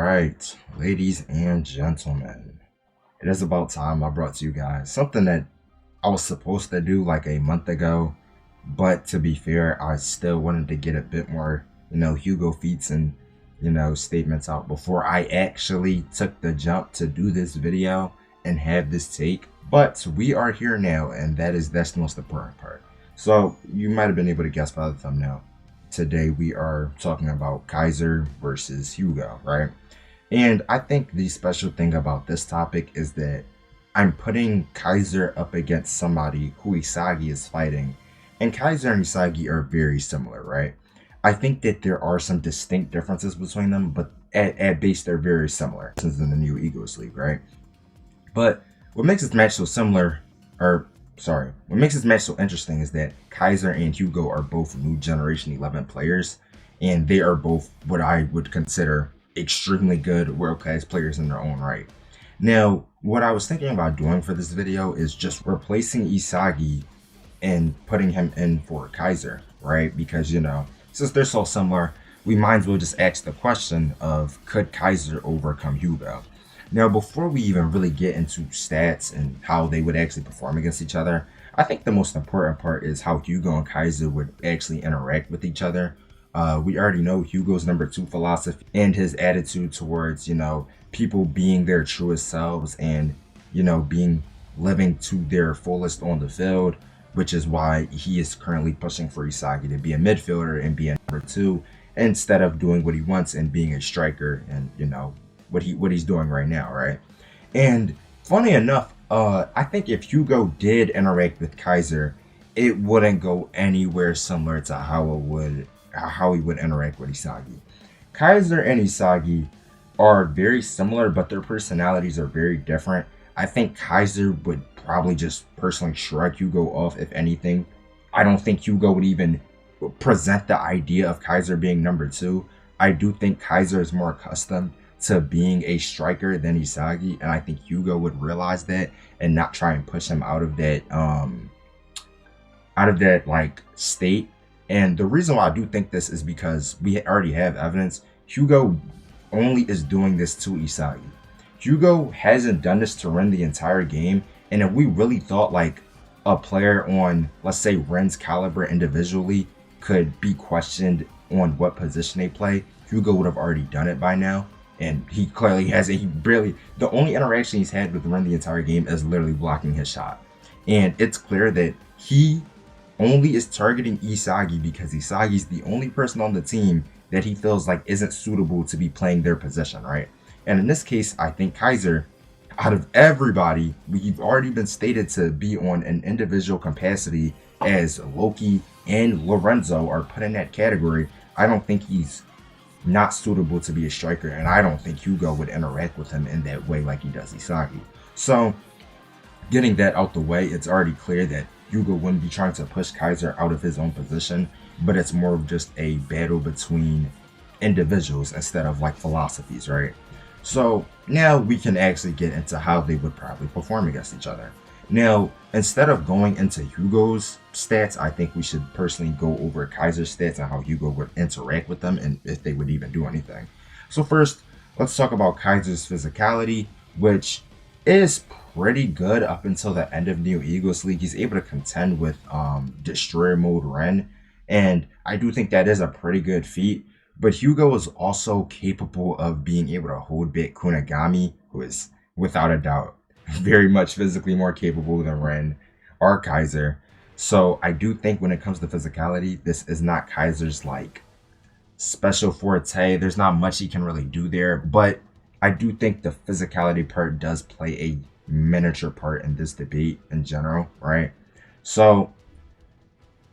right, ladies and gentlemen, it is about time I brought to you guys something that I was supposed to do like a month ago, but to be fair, I still wanted to get a bit more, Hugo feats and, statements out before I actually took the jump to do this video and have this take. But we are here now, and that's the most important part. So you might have been able to guess by the thumbnail. Today we are talking about Kaiser versus Hugo, right? And I think the special thing about this topic is that I'm putting Kaiser up against somebody who Isagi is fighting. And Kaiser and Isagi are very similar, right? I think that there are some distinct differences between them, but at base they're very similar since in the new Egos League, right? But what makes this match so similar, what makes this match so interesting is that Kaiser and Hugo are both new Generation 11 players, and they are both what I would consider extremely good world-class players in their own right. Now, what I was thinking about doing for this video is just replacing Isagi and putting him in for Kaiser, right? Because, since they're so similar, we might as well just ask the question of, could Kaiser overcome Hugo? Now, before we even really get into stats and how they would actually perform against each other, I think the most important part is how Hugo and Kaiser would actually interact with each other. We already know Hugo's #2 philosophy and his attitude towards, people being their truest selves and, living to their fullest on the field, which is why he is currently pushing for Isagi to be a midfielder and be a #2 instead of doing what he wants and being a striker and, what he's doing right now, right? And funny enough, I think if Hugo did interact with Kaiser, it wouldn't go anywhere similar to how he would interact with Isagi. Kaiser and Isagi are very similar, but their personalities are very different. I think Kaiser would probably just personally shrug Hugo off, if anything. I don't think Hugo would even present the idea of Kaiser being #2. I do think Kaiser is more accustomed to being a striker than Isagi, and I think Hugo would realize that and not try and push him out of that like state. And the reason why I do think this is because we already have evidence. Hugo only is doing this to Isagi. Hugo hasn't done this to Ren the entire game, and if we really thought like a player on, let's say, Ren's caliber individually could be questioned on what position they play, Hugo would have already done it by now. And he clearly hasn't. The only interaction he's had with Ren the entire game is literally blocking his shot. And it's clear that he only is targeting Isagi because Isagi's the only person on the team that he feels like isn't suitable to be playing their position, right? And in this case, I think Kaiser, out of everybody, we've already been stated to be on an individual capacity, as Loki and Lorenzo are put in that category. I don't think he's not suitable to be a striker, and I don't think Hugo would interact with him in that way like he does Isagi. So, getting that out the way, it's already clear that Hugo wouldn't be trying to push Kaiser out of his own position, but it's more of just a battle between individuals instead of like philosophies, right? So now we can actually get into how they would probably perform against each other. Now, instead of going into Hugo's stats, I think we should personally go over Kaiser's stats and how Hugo would interact with them and if they would even do anything. So first, let's talk about Kaiser's physicality, which is pretty good up until the end of New Egos League. He's able to contend with Destroyer Mode Ren, and I do think that is a pretty good feat. But Hugo is also capable of being able to hold back Kunigami, who is without a doubt very much physically more capable than Ren or Kaiser. So I do think when it comes to physicality, this is not Kaiser's like special forte. There's not much he can really do there, but I do think the physicality part does play a miniature part in this debate in general, right? So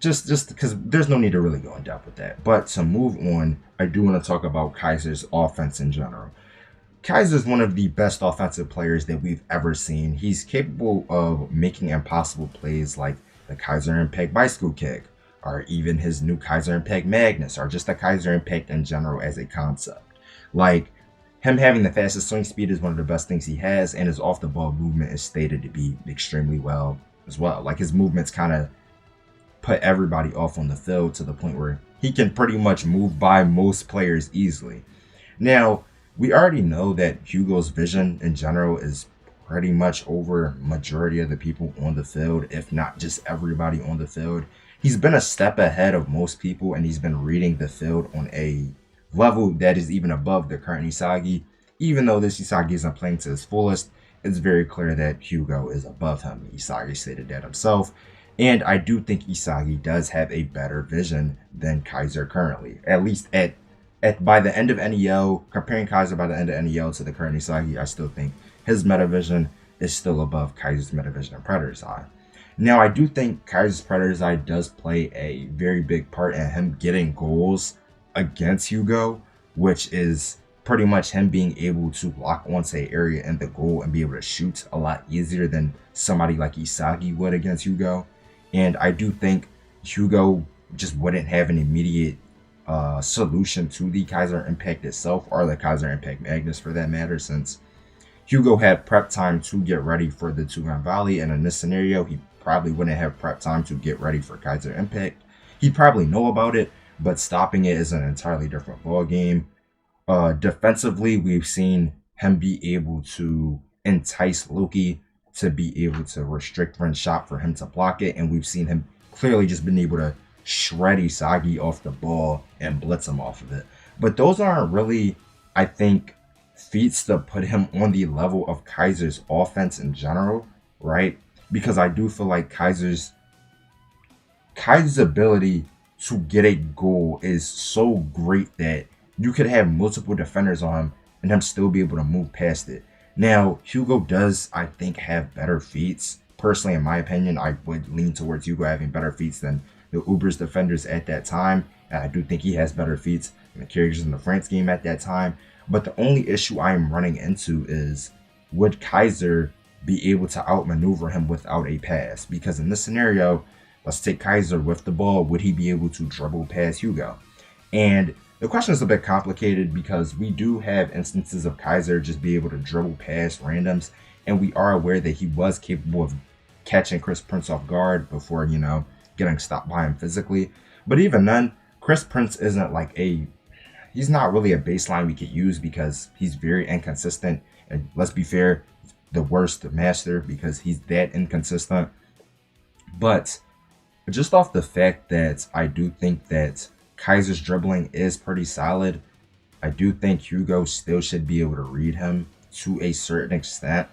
just because there's no need to really go in depth with that. But to move on, I do want to talk about Kaiser's offense in general. Kaiser is one of the best offensive players that we've ever seen. He's capable of making impossible plays like the Kaiser Impact Bicycle Kick, or even his new Kaiser Impact Magnus, or just the Kaiser Impact in general as a concept. Like, him having the fastest swing speed is one of the best things he has, and his off-the-ball movement is stated to be extremely well as well. Like, his movements kind of put everybody off on the field to the point where he can pretty much move by most players easily. Now, We already know that Hugo's vision in general is pretty much over majority of the people on the field, if not just everybody on the field. He's been a step ahead of most people, and he's been reading the field on a level that is even above the current Isagi. Even though this Isagi isn't playing to his fullest, it's very clear that Hugo is above him. Isagi stated that himself. And I do think Isagi does have a better vision than Kaiser currently. At least at by the end of NEL, comparing Kaiser by the end of NEL to the current Isagi, I still think his metavision is still above Kaiser's metavision and Predator's Eye. Now, I do think Kaiser's Predator's Eye does play a very big part in him getting goals against Hugo, which is pretty much him being able to lock onto an area in the goal and be able to shoot a lot easier than somebody like Isagi would against Hugo. And I do think Hugo just wouldn't have an immediate solution to the Kaiser Impact itself, or the Kaiser Impact Magnus for that matter, since Hugo had prep time to get ready for the two-gun volley, and in this scenario, he probably wouldn't have prep time to get ready for Kaiser Impact. He'd probably know about it, but stopping it is an entirely different ball game. Defensively, we've seen him be able to entice Loki to be able to restrict Ren's shot for him to block it, and we've seen him clearly just been able to shred Isagi off the ball and blitz him off of it. But those aren't really, I think, feats to put him on the level of Kaiser's offense in general, right? Because I do feel like Kaiser's ability to get a goal is so great that you could have multiple defenders on him and him still be able to move past it. Now, Hugo does, I think, have better feats. Personally, in my opinion, I would lean towards Hugo having better feats than the Uber's defenders at that time. And I do think he has better feats than the characters in the France game at that time. But the only issue I am running into is, would Kaiser be able to outmaneuver him without a pass? Because in this scenario, let's take Kaiser with the ball, would he be able to dribble past Hugo? And the question is a bit complicated because we do have instances of Kaiser just be able to dribble past randoms, and we are aware that he was capable of catching Chris Prince off guard before, getting stopped by him physically. But even then, Chris Prince isn't like he's not really a baseline we could use because he's very inconsistent. And let's be fair, the worst master because he's that inconsistent. But just off the fact that I do think that Kaiser's dribbling is pretty solid, I do think Hugo still should be able to read him to a certain extent.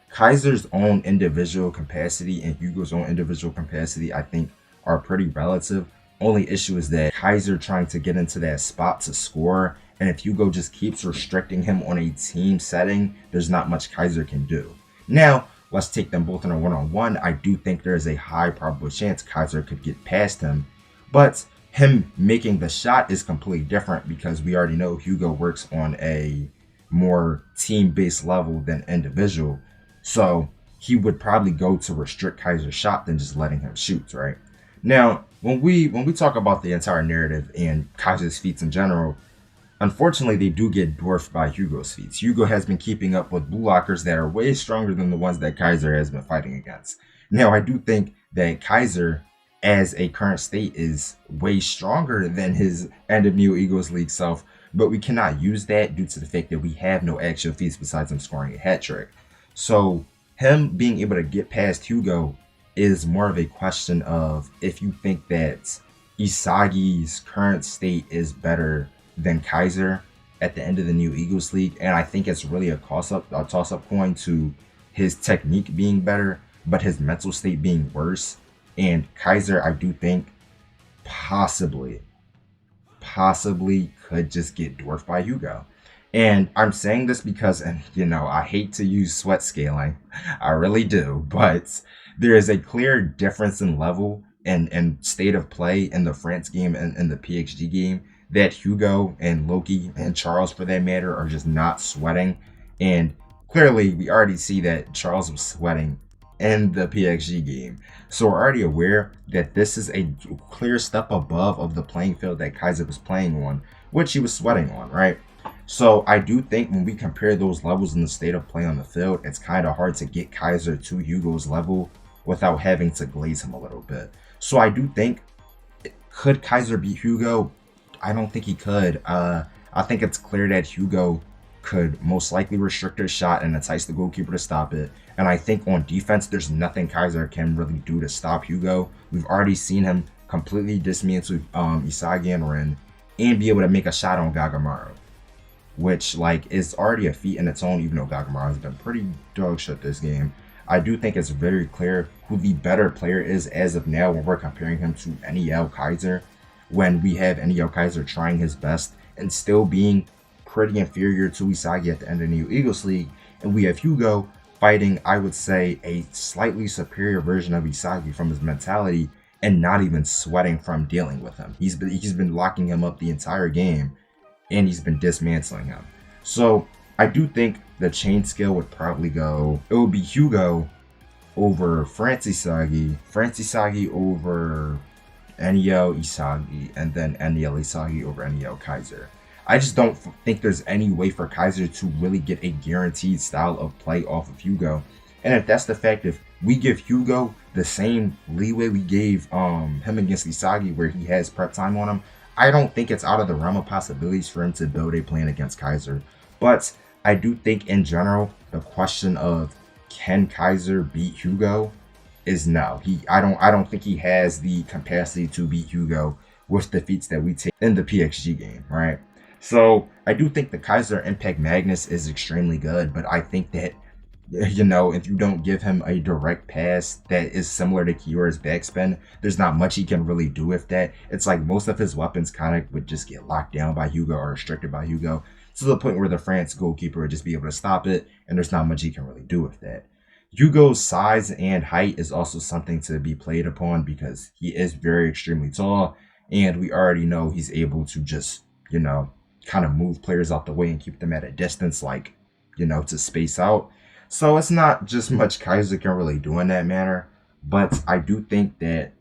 Kaiser's own individual capacity and Hugo's own individual capacity, I think, are pretty relative. Only issue is that Kaiser trying to get into that spot to score, and if Hugo just keeps restricting him on a team setting, there's not much Kaiser can do. Now, let's take them both in a one-on-one. I do think there is a high probable chance Kaiser could get past him, but him making the shot is completely different because we already know Hugo works on a more team-based level than individual. So he would probably go to restrict Kaiser's shot than just letting him shoot, right? Now, when we talk about the entire narrative and Kaiser's feats in general, unfortunately, they do get dwarfed by Hugo's feats. Hugo has been keeping up with blue lockers that are way stronger than the ones that Kaiser has been fighting against. Now, I do think that Kaiser, as a current state, is way stronger than his end of Neo Egos League self, but we cannot use that due to the fact that we have no actual feats besides him scoring a hat trick. So him being able to get past Hugo is more of a question of if you think that Isagi's current state is better than Kaiser at the end of the New Egos League, and I think it's really a toss-up coin to his technique being better, but his mental state being worse. And Kaiser, I do think, possibly could just get dwarfed by Hugo. And I'm saying this because, I hate to use sweat scaling, I really do, but there is a clear difference in level and state of play in the France game and in the PXG game that Hugo and Loki and Charles, for that matter, are just not sweating. And clearly, we already see that Charles was sweating in the PXG game. So we're already aware that this is a clear step above of the playing field that Kaiser was playing on, which he was sweating on, right? So I do think when we compare those levels in the state of play on the field, it's kind of hard to get Kaiser to Hugo's level without having to glaze him a little bit. So I do think, could Kaiser beat Hugo? I don't think he could. I think it's clear that Hugo could most likely restrict their shot and entice the goalkeeper to stop it. And I think on defense, there's nothing Kaiser can really do to stop Hugo. We've already seen him completely dismantle Isagi and Rin and be able to make a shot on Gagamaru, which like is already a feat in its own, even though Gagamaru has been pretty dog shit this game. I do think it's very clear who the better player is as of now when we're comparing him to NEL Kaiser, when we have NEL Kaiser trying his best and still being pretty inferior to Isagi at the end of the New Eagles League, and we have Hugo fighting, I would say, a slightly superior version of Isagi from his mentality and not even sweating from dealing with him. He's been locking him up the entire game, and he's been dismantling him. So I do think the chain scale would probably go, it would be Hugo over France Isagi over NEL Isagi, and then NEL Isagi over NEL Kaiser. I just don't think there's any way for Kaiser to really get a guaranteed style of play off of Hugo. And if that's the fact, if we give Hugo the same leeway we gave him against Isagi, where he has prep time on him, I don't think it's out of the realm of possibilities for him to build a plan against Kaiser. But I do think in general, the question of can Kaiser beat Hugo is no. I don't think he has the capacity to beat Hugo with the feats that we take in the PXG game, right? So I do think the Kaiser Impact Magnus is extremely good, but I think that, you know, if you don't give him a direct pass that is similar to Kiyora's backspin, there's not much he can really do with that. It's like most of his weapons kind of would just get locked down by Hugo or restricted by Hugo to the point where the France goalkeeper would just be able to stop it, and there's not much he can really do with that. Hugo's size and height is also something to be played upon because he is very extremely tall, and we already know he's able to just, you know, kind of move players out the way and keep them at a distance, like, you know, to space out. So it's not just much Kaiser can really do in that manner, but I do think that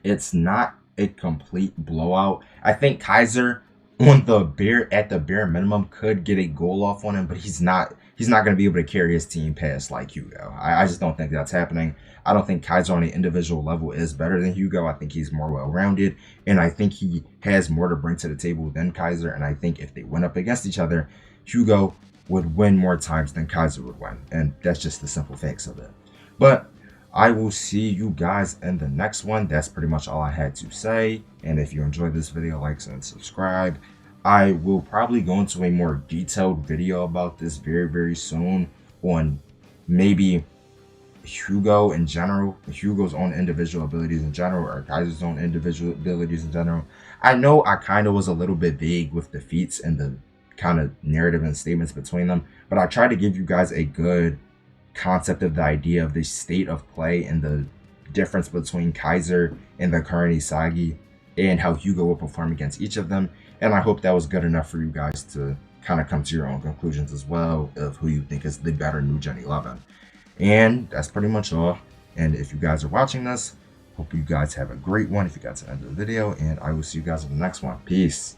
it's not a complete blowout. I think Kaiser at the bare minimum could get a goal off on him, but he's not going to be able to carry his team past like Hugo. I just don't think that's happening. I don't think Kaiser on an individual level is better than Hugo. I think he's more well-rounded, and I think he has more to bring to the table than Kaiser. And I think if they went up against each other, Hugo would win more times than Kaiser would win. And that's just the simple facts of it. But I will see you guys in the next one. That's pretty much all I had to say. And if you enjoyed this video, like and subscribe. I will probably go into a more detailed video about this very, very soon on maybe Hugo in general, Hugo's own individual abilities in general, or Kaiser's own individual abilities in general. I know I kind of was a little bit vague with the feats and the kind of narrative and statements between them, but I tried to give you guys a good concept of the idea of the state of play and the difference between Kaiser and the current Isagi and how Hugo will perform against each of them. And I hope that was good enough for you guys to kind of come to your own conclusions as well of who you think is the better new Gen 11. And that's pretty much all. And if you guys are watching this, hope you guys have a great one if you got to the end of the video. And I will see you guys in the next one. Peace.